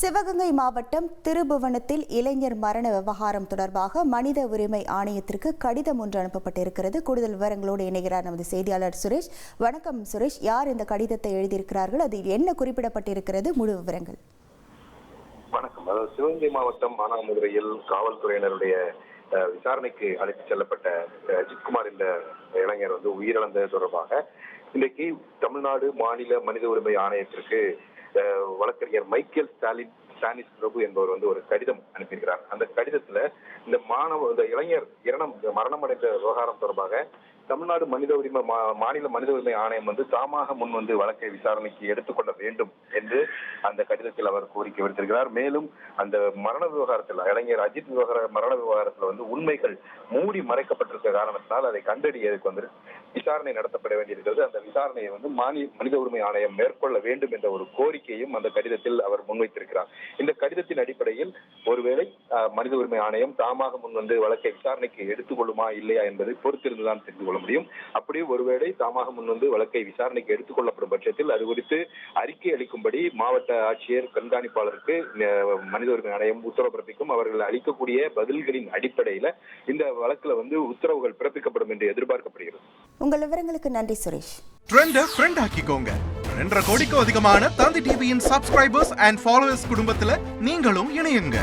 சிவகங்கை மாவட்டம் திருபுவனத்தில் இளைஞர் மரண விவகாரம் தொடர்பாக மனித உரிமை ஆணையத்திற்கு கடிதம் ஒன்று அனுப்பப்பட்டிருக்கிறது. கூடுதல் விவரங்களோடு இணைகிறார் நமது செய்தியாளர் சுரேஷ். வணக்கம் சுரேஷ், யார் இந்த கடிதத்தை எழுதியிருக்கிறார்கள், அதில் என்ன குறிப்பிடப்பட்டிருக்கிறது, முழு விவரங்கள்? வணக்கம். அதாவது சிவகங்கை மாவட்டம் மானாமதுரையில் காவல்துறையினருடைய விசாரணைக்கு அழைத்து செல்லப்பட்ட அஜித்குமார் என்ற இளைஞர் உயிரிழந்தது தொடர்பாக இன்றைக்கு தமிழ்நாடு மாநில மனித உரிமை ஆணையத்திற்கு வழக்கறிஞர் மைக்கேல் ஸ்டானிஸ் பிரபு என்பவர் ஒரு கடிதம் அனுப்பியிருக்கிறார். அந்த கடிதத்துல இந்த இளைஞர் மரணமடைந்த விவகாரம் தொடர்பாக தமிழ்நாடு மாநில மனித உரிமை ஆணையம் தாமாக முன் வழக்கை விசாரணைக்கு எடுத்துக்கொள்ள வேண்டும் என்று அந்த கடிதத்தில் அவர் கோரிக்கை விடுத்திருக்கிறார். மேலும் அந்த மரண விவகாரத்தில் இளைஞர் அஜித் மரண விவகாரத்தில் உண்மைகள் மூடி மறைக்கப்பட்டிருக்க காரணத்தினால் அதை கண்டறியதுக்கு விசாரணை நடத்தப்பட வேண்டியிருக்கிறது. அந்த விசாரணையை மனித உரிமை ஆணையம் மேற்கொள்ள வேண்டும் என்ற ஒரு கோரிக்கையும் அந்த கடிதத்தில் அவர் முன்வைத்திருக்கிறார். இந்த கடிதத்தின் அடிப்படையில் ஒருவேளை மனித உரிமை ஆணையம் தாமாக முன் வழக்கை விசாரணைக்கு எடுத்துக்கொள்ளுமா இல்லையா என்பதை பொறுத்திருந்துதான் தெரிந்து கொள்ள முடியும். அப்படியே ஒருவேளை தாமாக முன் வழக்கை விசாரணைக்கு எடுத்துக் கொள்ளப்படும் பட்சத்தில் அது குறித்து அறிக்கை அளிக்கும்படி மாவட்ட ஆட்சியர் கண்காணிப்பாளருக்கு மனித உரிமை ஆணையம் உத்தரவு பிறப்பிக்கும். அவர்கள் அளிக்கக்கூடிய பதில்களின் அடிப்படையில இந்த வழக்குல உத்தரவுகள் பிறப்பிக்கப்படும் என்று எதிர்பார்க்கப்படுகிறது. உங்கள் விவரங்களுக்கு நன்றி சுரேஷ். ட்ரெண்டை ஃப்ரெண்ட் ஆக்கிக்கோங்க. 2.5 கோடிக்கும் அதிகமான தந்தி டிவியின் சப்ஸ்கிரைபர்ஸ் அண்ட் ஃபாலோவர்ஸ் குடும்பத்துல நீங்களும் இணையுங்க.